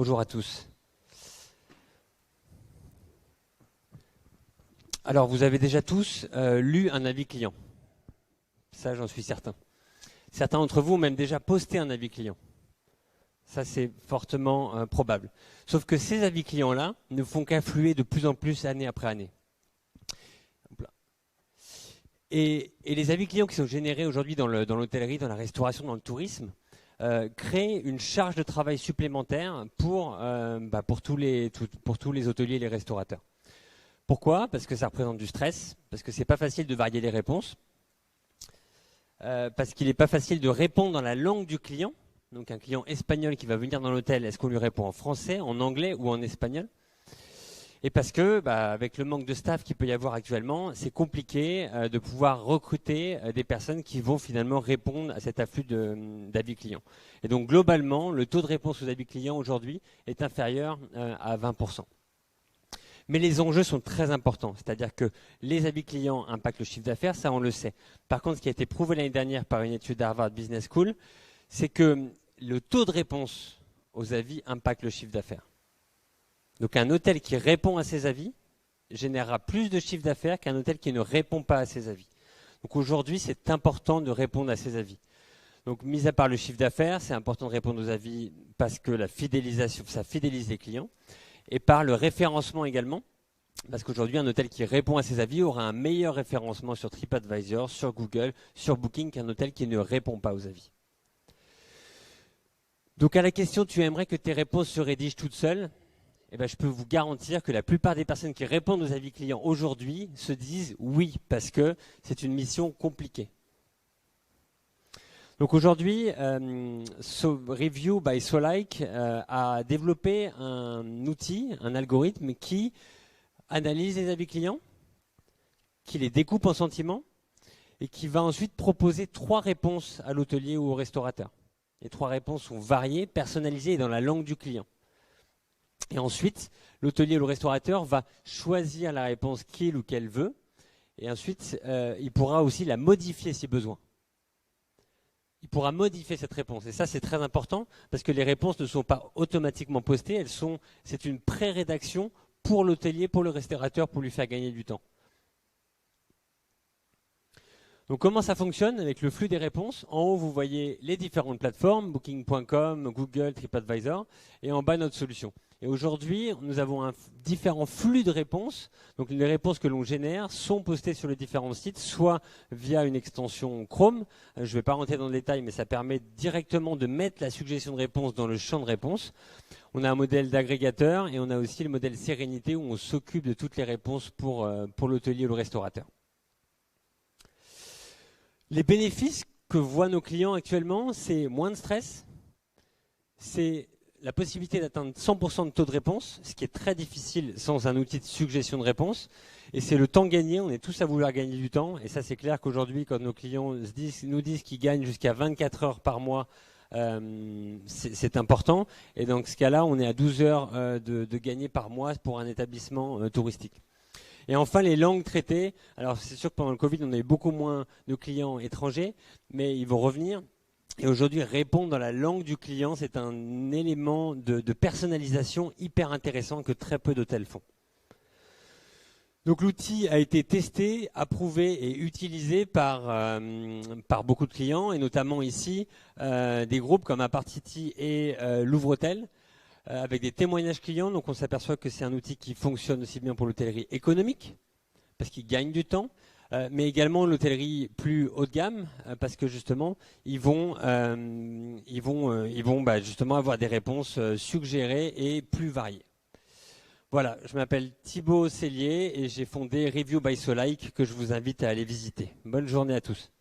Bonjour à tous. Alors, vous avez déjà tous lu un avis client. Ça, j'en suis certain. Certains d'entre vous ont même déjà posté un avis client. Ça, c'est fortement probable. Sauf que ces avis clients-là ne font qu'affluer de plus en plus année après année. Et les avis clients qui sont générés aujourd'hui dans l'hôtellerie, dans la restauration, dans le tourisme, créent une charge de travail supplémentaire pour tous les hôteliers et les restaurateurs. Pourquoi? Parce que ça représente du stress, parce que c'est pas facile de varier les réponses, parce qu'il n'est pas facile de répondre dans la langue du client. Donc un client espagnol qui va venir dans l'hôtel, est-ce qu'on lui répond en français, en anglais ou en espagnol? Et parce que, avec le manque de staff qu'il peut y avoir actuellement, c'est compliqué de pouvoir recruter des personnes qui vont finalement répondre à cet afflux d'avis clients. Et donc globalement, le taux de réponse aux avis clients aujourd'hui est inférieur à 20%. Mais les enjeux sont très importants, c'est-à-dire que les avis clients impactent le chiffre d'affaires, ça on le sait. Par contre, ce qui a été prouvé l'année dernière par une étude d'Harvard Business School, c'est que le taux de réponse aux avis impacte le chiffre d'affaires. Donc un hôtel qui répond à ses avis générera plus de chiffre d'affaires qu'un hôtel qui ne répond pas à ses avis. Donc aujourd'hui, c'est important de répondre à ses avis. Donc mis à part le chiffre d'affaires, c'est important de répondre aux avis parce que la fidélisation, ça fidélise les clients. Et par le référencement également, parce qu'aujourd'hui, un hôtel qui répond à ses avis aura un meilleur référencement sur TripAdvisor, sur Google, sur Booking qu'un hôtel qui ne répond pas aux avis. Donc à la question, tu aimerais que tes réponses se rédigent toutes seules? Je peux vous garantir que la plupart des personnes qui répondent aux avis clients aujourd'hui se disent oui, parce que c'est une mission compliquée. Donc aujourd'hui, Review by Solike a développé un outil, un algorithme qui analyse les avis clients, qui les découpe en sentiments et qui va ensuite proposer 3 réponses à l'hôtelier ou au restaurateur. Les 3 réponses sont variées, personnalisées et dans la langue du client. Et ensuite, l'hôtelier ou le restaurateur va choisir la réponse qu'il ou qu'elle veut. Et ensuite, il pourra aussi la modifier si besoin. Il pourra modifier cette réponse. Et ça, c'est très important parce que les réponses ne sont pas automatiquement postées. C'est une pré-rédaction pour l'hôtelier, pour le restaurateur, pour lui faire gagner du temps. Donc comment ça fonctionne avec le flux des réponses? En haut, vous voyez les différentes plateformes, Booking.com, Google, TripAdvisor, et en bas, notre solution. Et aujourd'hui, nous avons différents flux de réponses. Donc les réponses que l'on génère sont postées sur les différents sites, soit via une extension Chrome. Je ne vais pas rentrer dans le détail, mais ça permet directement de mettre la suggestion de réponse dans le champ de réponse. On a un modèle d'agrégateur et on a aussi le modèle Sérénité où on s'occupe de toutes les réponses pour l'hôtelier ou le restaurateur. Les bénéfices que voient nos clients actuellement, c'est moins de stress, c'est la possibilité d'atteindre 100% de taux de réponse, ce qui est très difficile sans un outil de suggestion de réponse, et c'est le temps gagné. On est tous à vouloir gagner du temps, et ça c'est clair qu'aujourd'hui, quand nos clients nous disent qu'ils gagnent jusqu'à 24 heures par mois, c'est important, et dans ce cas-là, on est à 12 heures de gagner par mois pour un établissement touristique. Et enfin, les langues traitées. Alors, c'est sûr que pendant le Covid, on a eu beaucoup moins de clients étrangers, mais ils vont revenir. Et aujourd'hui, répondre dans la langue du client, c'est un élément de personnalisation hyper intéressant que très peu d'hôtels font. Donc, l'outil a été testé, approuvé et utilisé par beaucoup de clients, et notamment ici, des groupes comme Apartiti et Louvre-Hôtel, avec des témoignages clients. Donc on s'aperçoit que c'est un outil qui fonctionne aussi bien pour l'hôtellerie économique, parce qu'il gagne du temps, mais également l'hôtellerie plus haut de gamme, parce que justement, ils vont justement avoir des réponses suggérées et plus variées. Voilà, je m'appelle Thibaut Cellier et j'ai fondé Review by Solike que je vous invite à aller visiter. Bonne journée à tous.